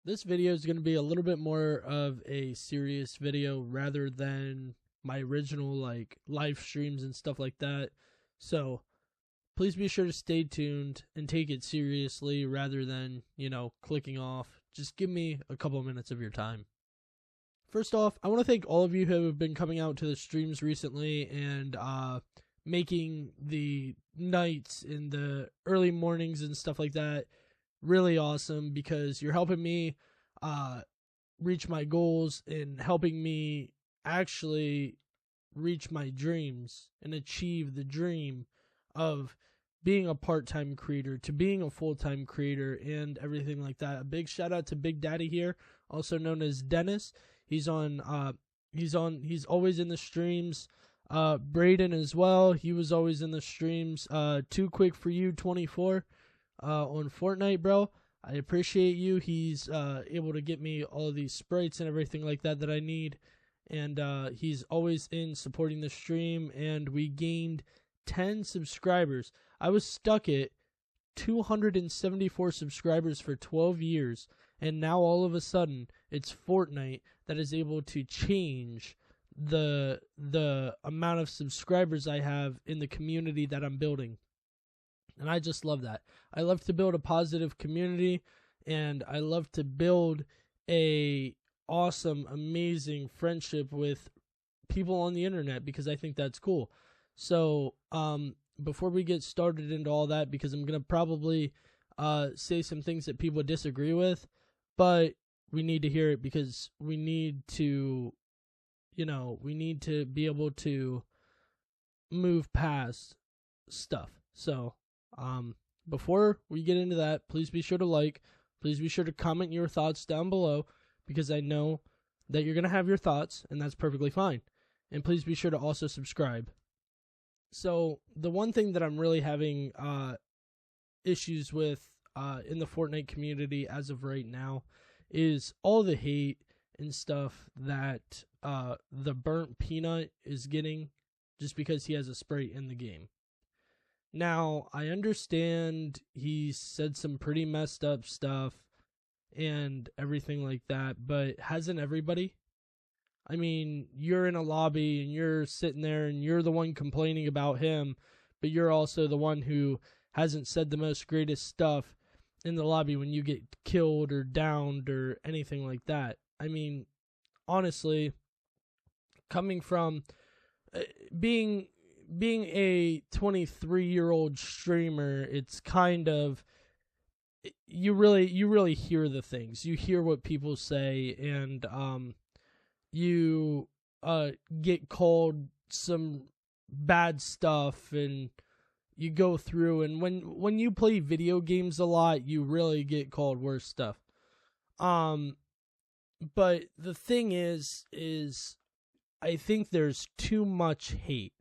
This video is going to be a little bit more of a serious video rather than my original like live streams and stuff like that. So please be sure to stay tuned and take it seriously rather than, clicking off. Just give me a couple of minutes of your time. First off, I want to thank all of you who have been coming out to the streams recently and making the nights and the early mornings and stuff like that really awesome, because you're helping me reach my goals and helping me actually reach my dreams and achieve the dream of being a part-time creator to being a full-time creator and everything like that. A big shout out to Big Daddy here, also known as Dennis. He's always in the streams. Braden as well. He was always in the streams. Too Quick For You 24 on Fortnite, bro. I appreciate you. He's able to get me all of these sprites and everything like that I need. And he's always in supporting the stream. And we gained 10 subscribers. I was stuck at 274 subscribers for 12 years. And now all of a sudden, it's Fortnite that is able to change the amount of subscribers I have in the community that I'm building. And I just love that. I love to build a positive community, and I love to build a awesome, amazing friendship with people on the internet, because I think that's cool. So, before we get started into all that, because I'm going to probably say some things that people disagree with, but we need to hear it because we need to, we need to be able to move past stuff. So, before we get into that, please be sure to like, please be sure to comment your thoughts down below, because I know that you're going to have your thoughts, and that's perfectly fine. And please be sure to also subscribe. So, the one thing that I'm really having issues with in the Fortnite community as of right now is all the hate and stuff that TheBurntPeanut is getting just because he has a sprite in the game. Now, I understand he said some pretty messed up stuff and everything like that, but hasn't everybody? I mean, you're in a lobby and you're sitting there and you're the one complaining about him, but you're also the one who hasn't said the most greatest stuff in the lobby when you get killed or downed or anything like that. I mean, honestly, coming from being a 23-year-old streamer, it's kind of, you really hear the things. You hear what people say, and you get called some bad stuff, and you go through, and when you play video games a lot, you really get called worse stuff. But the thing is I think there's too much hate.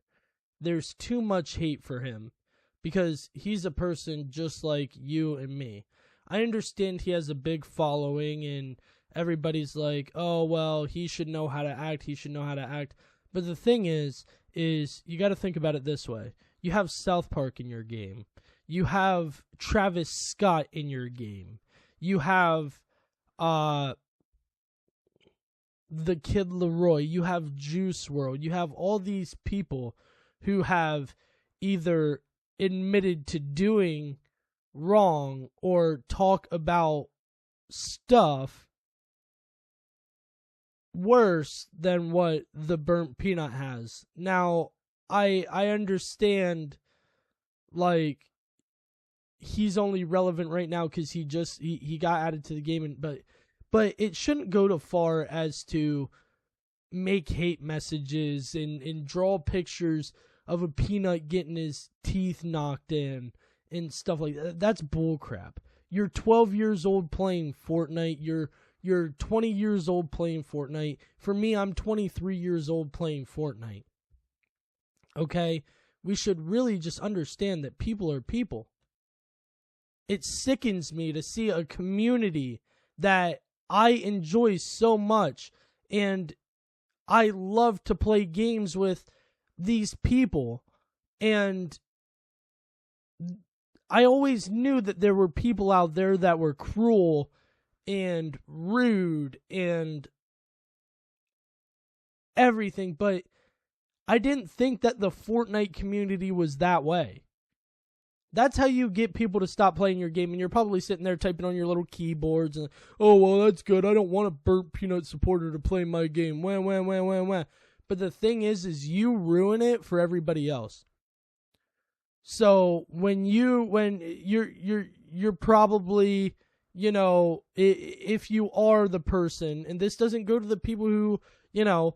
There's too much hate for him, because he's a person just like you and me. I understand he has a big following, and everybody's like, oh, well, he should know how to act. He should know how to act. But the thing is you got to think about it this way. You have South Park in your game. You have Travis Scott in your game. You have the Kid Leroy. You have Juice WRLD. You have all these people who have either admitted to doing wrong or talk about stuff worse than what TheBurntPeanut has. Now, I understand, like, he's only relevant right now because he got added to the game, but it shouldn't go too far as to make hate messages and draw pictures of a peanut getting his teeth knocked in and stuff like that. That's bullcrap. You're 12 years old playing Fortnite. You're 20 years old playing Fortnite. For me, I'm 23 years old playing Fortnite. Okay? We should really just understand that people are people. It sickens me to see a community that I enjoy so much, and I love to play games with these people, and I always knew that there were people out there that were cruel and rude and everything, but I didn't think that the Fortnite community was that way. That's how you get people to stop playing your game, and you're probably sitting there typing on your little keyboards and, oh, well, that's good. I don't want a Burnt Peanut supporter to play my game. Wah, wah, wah, wah, wah. But the thing is you ruin it for everybody else. So when you're probably, you know, if you are the person, and this doesn't go to the people who, you know,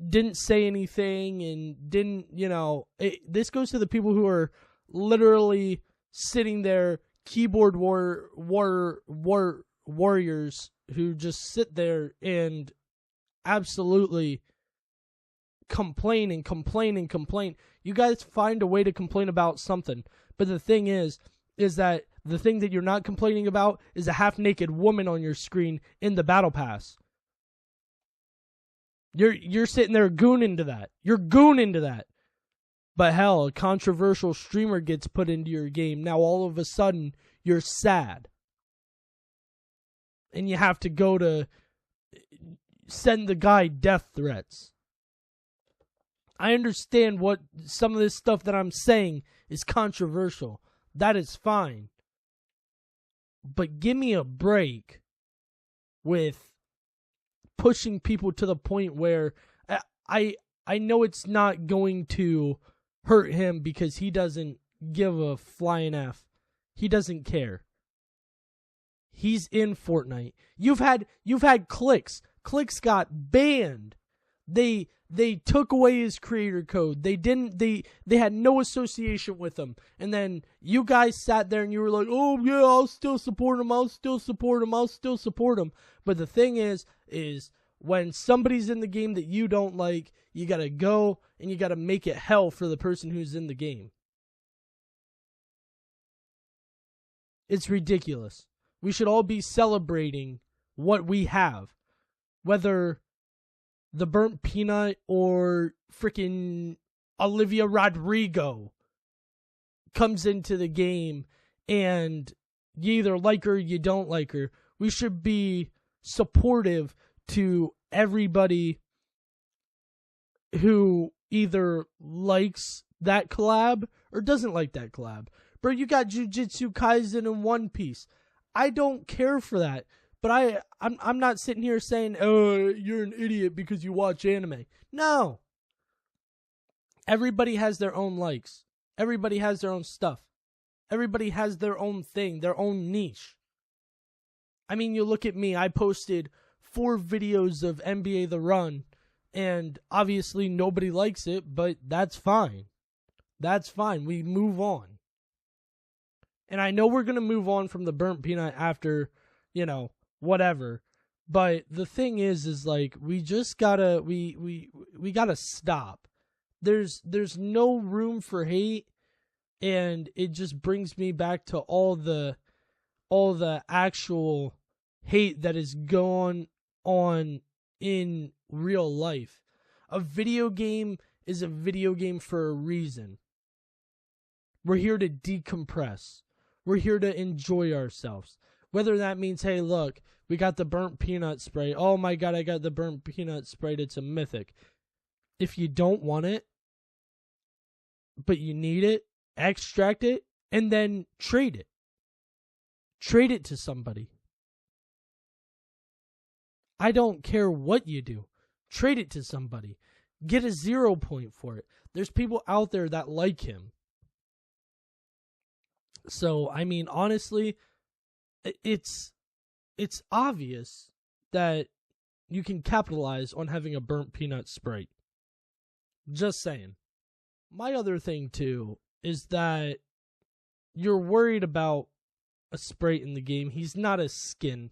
didn't say anything and didn't, you know, this goes to the people who are literally sitting there, keyboard warriors who just sit there and absolutely complain and complain and complain. You guys find a way to complain about something, but the thing is that the thing that you're not complaining about is a half-naked woman on your screen in the battle pass. You're sitting there gooning to that. You're gooning to that. But hell, a controversial streamer gets put into your game. Now all of a sudden, you're sad. And you have to go to send the guy death threats. I understand what some of this stuff that I'm saying is controversial. That is fine. But give me a break with pushing people to the point where I know it's not going to hurt him because he doesn't give a flying F. He doesn't care. He's in Fortnite. You've had Clicks. Clicks got banned. They took away his creator code. They had no association with him. And then you guys sat there and you were like, "Oh yeah, I'll still support him. I'll still support him. I'll still support him." But the thing is when somebody's in the game that you don't like, you got to go and you got to make it hell for the person who's in the game. It's ridiculous. We should all be celebrating what we have. Whether TheBurntPeanut or freaking Olivia Rodrigo comes into the game and you either like her or you don't like her. We should be supportive to everybody who either likes that collab or doesn't like that collab. Bro, you got Jujutsu Kaisen and One Piece. I don't care for that. But I'm not sitting here saying, "Oh, you're an idiot because you watch anime." No. Everybody has their own likes. Everybody has their own stuff. Everybody has their own thing, their own niche. I mean, you look at me. I posted 4 videos of NBA The Run, and obviously nobody likes it, but that's fine. That's fine. We move on. And I know we're going to move on from the Burnt Peanut after, you know, whatever. But the thing is like, we just gotta, we gotta stop. There's no room for hate, and it just brings me back to all the actual hate that is going on in real life. A video game is a video game for a reason. We're here to decompress. We're here to enjoy ourselves. Whether that means, hey, look, we got the Burnt Peanut spray. Oh my god, I got the Burnt Peanut spray. It's a mythic. If you don't want it, but you need it, extract it, and then trade it. Trade it to somebody. I don't care what you do. Trade it to somebody. Get a 0 point for it. There's people out there that like him. So, I mean, honestly, it's obvious that you can capitalize on having a Burnt Peanut sprite. Just saying. My other thing, too, is that you're worried about a sprite in the game. He's not a skin.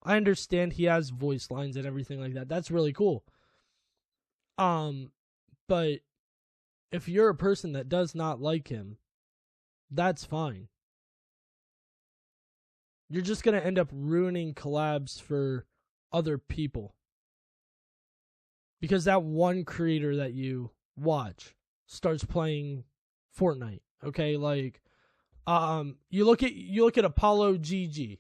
I understand he has voice lines and everything like that. That's really cool. But if you're a person that does not like him, that's fine. You're just going to end up ruining collabs for other people. Because that one creator that you watch starts playing Fortnite. Okay, like you look at Apollo GG.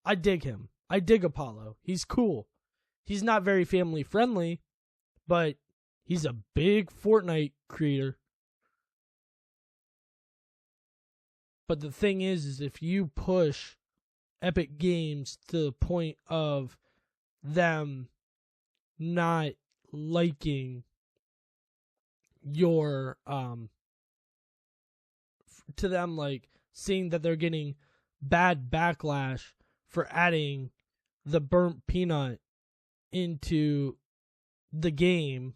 I dig him. I dig Apollo. He's cool. He's not very family friendly, but he's a big Fortnite creator. But the thing is if you push Epic Games to the point of them not liking your to them like seeing that they're getting bad backlash for adding the burnt peanut into the game,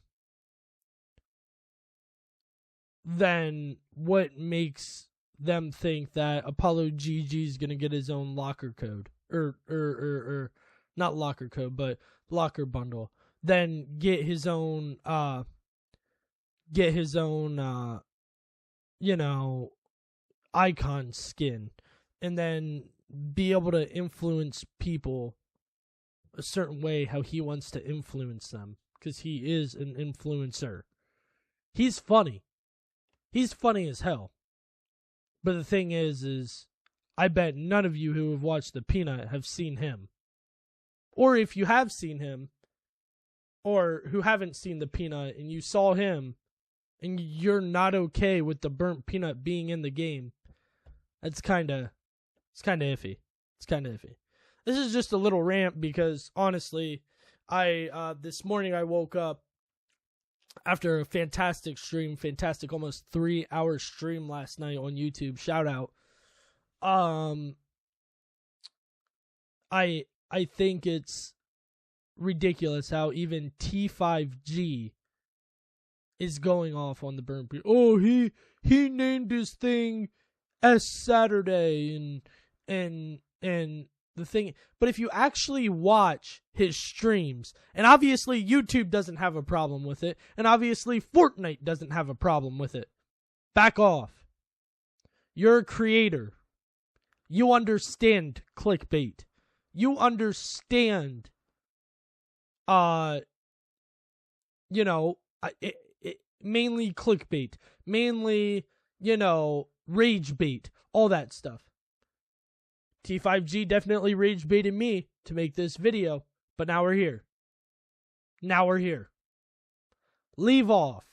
then what makes them think that Apollo GG is gonna get his own locker code or not locker code but locker bundle, then get his own icon skin, and then be able to influence people a certain way how he wants to influence them, because he is an influencer. He's funny. He's funny as hell. But the thing is I bet none of you who have watched The Peanut have seen him. Or if you have seen him, or who haven't seen The Peanut and you saw him, and you're not okay with the burnt peanut being in the game, it's kind of iffy. It's kind of iffy. This is just a little rant because, honestly, this morning I woke up after a fantastic almost 3-hour stream last night on YouTube. Shout out. I think it's ridiculous how even T5G is going off on the burnt peanut. Oh, he named his thing S Saturday and the thing. But if you actually watch his streams, and obviously YouTube doesn't have a problem with it, and obviously Fortnite doesn't have a problem with it. Back off. You're a creator. You understand clickbait. You understand, mainly clickbait, mainly, rage bait, all that stuff. T5G definitely rage baited me to make this video, but now we're here. Leave off.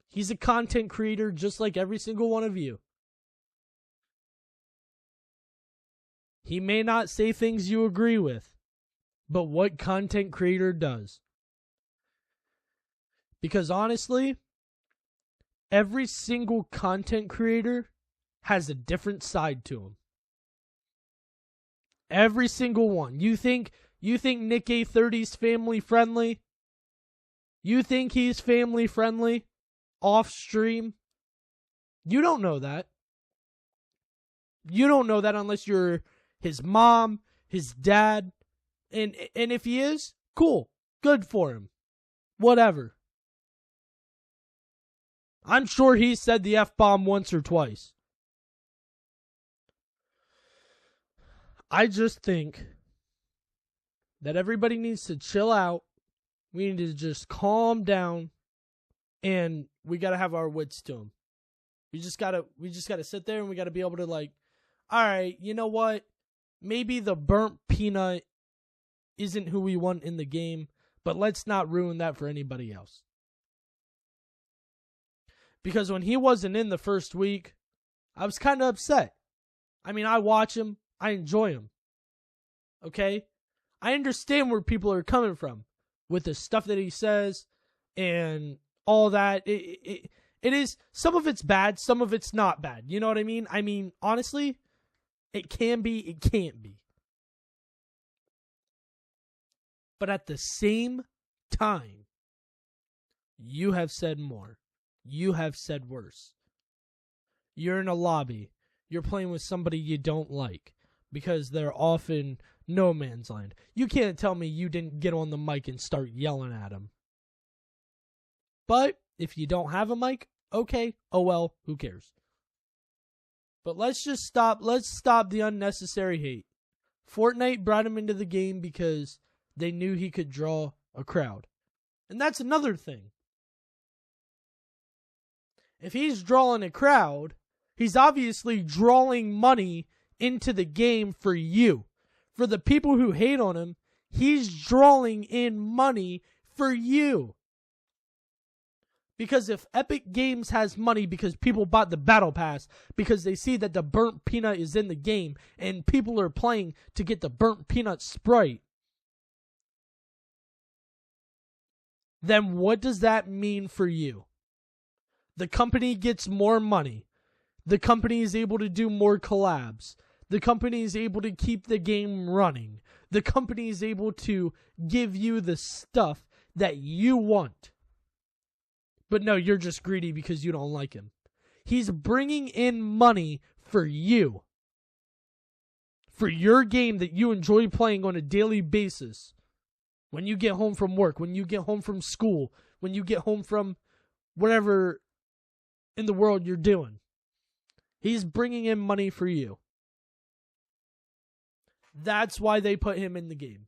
He's a content creator just like every single one of you. He may not say things you agree with, but what content creator does? Because honestly, every single content creator has a different side to him. Every single one. You think Nick A30's family friendly? You think he's family friendly off stream? You don't know that. You don't know that unless you're his mom, his dad, and if he is, cool. Good for him. Whatever. I'm sure he said the F-bomb once or twice. I just think that everybody needs to chill out. We need to just calm down, and we gotta have our wits to him. We just gotta sit there and we gotta be able to all right, you know what? Maybe the burnt peanut isn't who we want in the game, but let's not ruin that for anybody else. Because when he wasn't in the first week, I was kind of upset. I mean, I watch him. I enjoy him. Okay? I understand where people are coming from with the stuff that he says and all that. It is, some of it's bad, some of it's not bad. You know what I mean? I mean, honestly, it can be, it can't be. But at the same time, you have said more. You have said worse. You're in a lobby. You're playing with somebody you don't like because they're off in no man's land. You can't tell me you didn't get on the mic and start yelling at him. But if you don't have a mic, okay, oh well, who cares? But let's stop the unnecessary hate. Fortnite brought him into the game because they knew he could draw a crowd. And that's another thing. If he's drawing a crowd, he's obviously drawing money into the game for you. For the people who hate on him, he's drawing in money for you. Because if Epic Games has money because people bought the Battle Pass, because they see that the Burnt Peanut is in the game, and people are playing to get the Burnt Peanut Sprite, then what does that mean for you? The company gets more money. The company is able to do more collabs. The company is able to keep the game running. The company is able to give you the stuff that you want. But no, you're just greedy because you don't like him. He's bringing in money for you. For your game that you enjoy playing on a daily basis. When you get home from work, when you get home from school, when you get home from whatever in the world you're doing. He's bringing in money for you. That's why they put him in the game.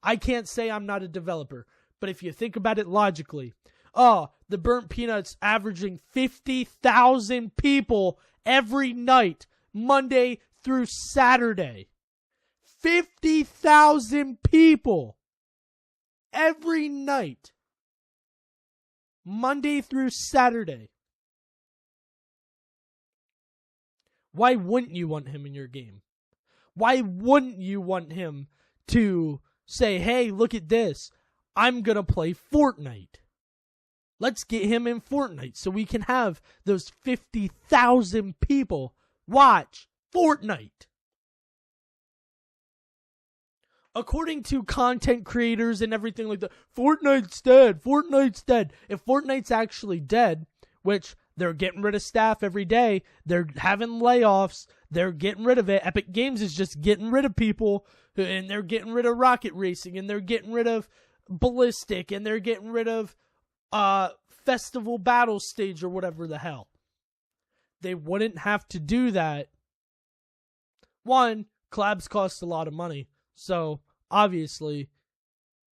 I can't say I'm not a developer, but if you think about it logically, the Burnt Peanut's averaging 50,000 people every night, Monday through Saturday. 50,000 people every night, Monday through Saturday. Why wouldn't you want him in your game? Why wouldn't you want him to say, hey, look at this. I'm going to play Fortnite. Let's get him in Fortnite so we can have those 50,000 people watch Fortnite. According to content creators and everything like that, Fortnite's dead. Fortnite's dead. If Fortnite's actually dead, which they're getting rid of staff every day, they're having layoffs, they're getting rid of it. Epic Games is just getting rid of people, and they're getting rid of Rocket Racing, and they're getting rid of Ballistic, and they're getting rid of Festival Battle Stage or whatever the hell. They wouldn't have to do that. One, collabs cost a lot of money. So, obviously,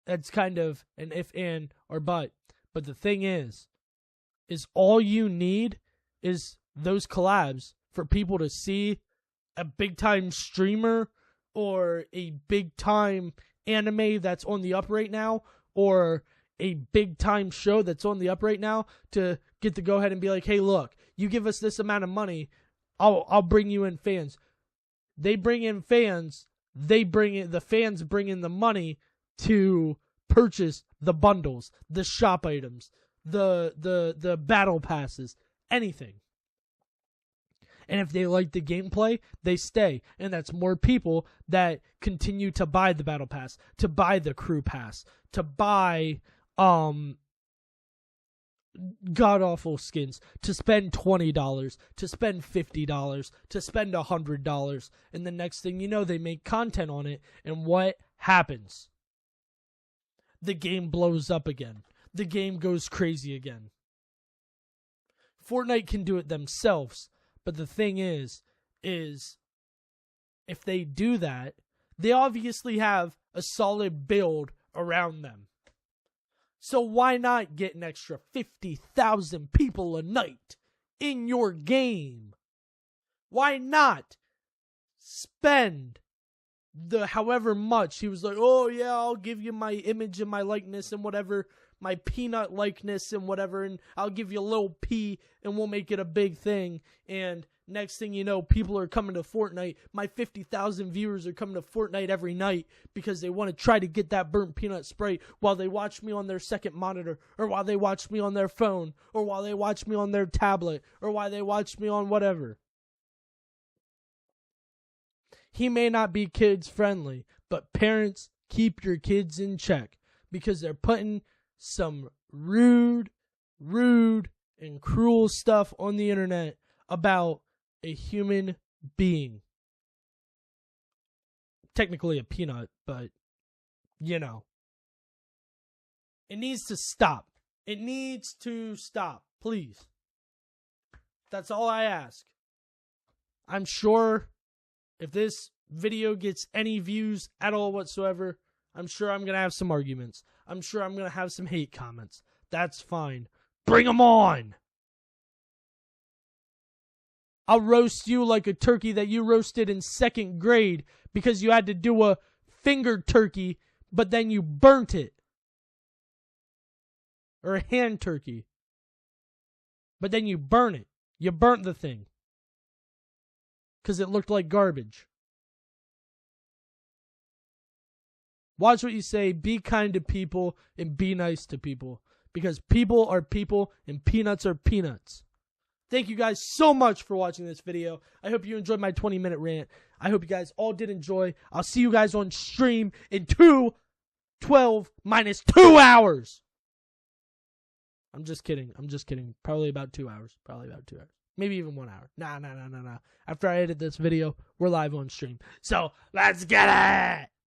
that's kind of an if, and, or but. But the thing is all you need is those collabs for people to see a big-time streamer or a big-time anime that's on the up right now, or a big-time show that's on the up right now, to get the go-ahead and be like, hey, look, you give us this amount of money, I'll bring you in fans. They bring in fans. The fans bring in the money to purchase the bundles, the shop items, the battle passes, anything. And if they like the gameplay, they stay. And that's more people that continue to buy the battle pass, to buy the crew pass, to buy god-awful skins, to spend $20, to spend $50, to spend $100, and the next thing you know, they make content on it, and what happens? The game blows up again. The game goes crazy again. Fortnite can do it themselves, but the thing is if they do that, they obviously have a solid build around them. So why not get an extra 50,000 people a night in your game? Why not spend the however much? He was like, oh yeah, I'll give you my image and my likeness and whatever, my peanut likeness and whatever, and I'll give you a little P and we'll make it a big thing. And next thing you know, people are coming to Fortnite. My 50,000 viewers are coming to Fortnite every night because they want to try to get that Burnt Peanut Sprite while they watch me on their second monitor, or while they watch me on their phone, or while they watch me on their tablet, or while they watch me on whatever. He may not be kids friendly, but parents, keep your kids in check, because they're putting some rude, and cruel stuff on the internet about a human being. Technically a peanut, but, you know. It needs to stop. It needs to stop, please. That's all I ask. I'm sure if this video gets any views at all whatsoever, I'm sure I'm going to have some arguments. I'm sure I'm going to have some hate comments. That's fine. Bring them on! I'll roast you like a turkey that you roasted in 2nd grade because you had to do a fingered turkey, but then you burnt it. Or a hand turkey. But then you burn it. You burnt the thing. Because it looked like garbage. Watch what you say. Be kind to people and be nice to people. Because people are people and peanuts are peanuts. Thank you guys so much for watching this video. I hope you enjoyed my 20-minute rant. I hope you guys all did enjoy. I'll see you guys on stream in 12 minus 2 hours. I'm just kidding. Probably about 2 hours. Maybe even 1 hour. Nah. After I edit this video, we're live on stream. So, let's get it!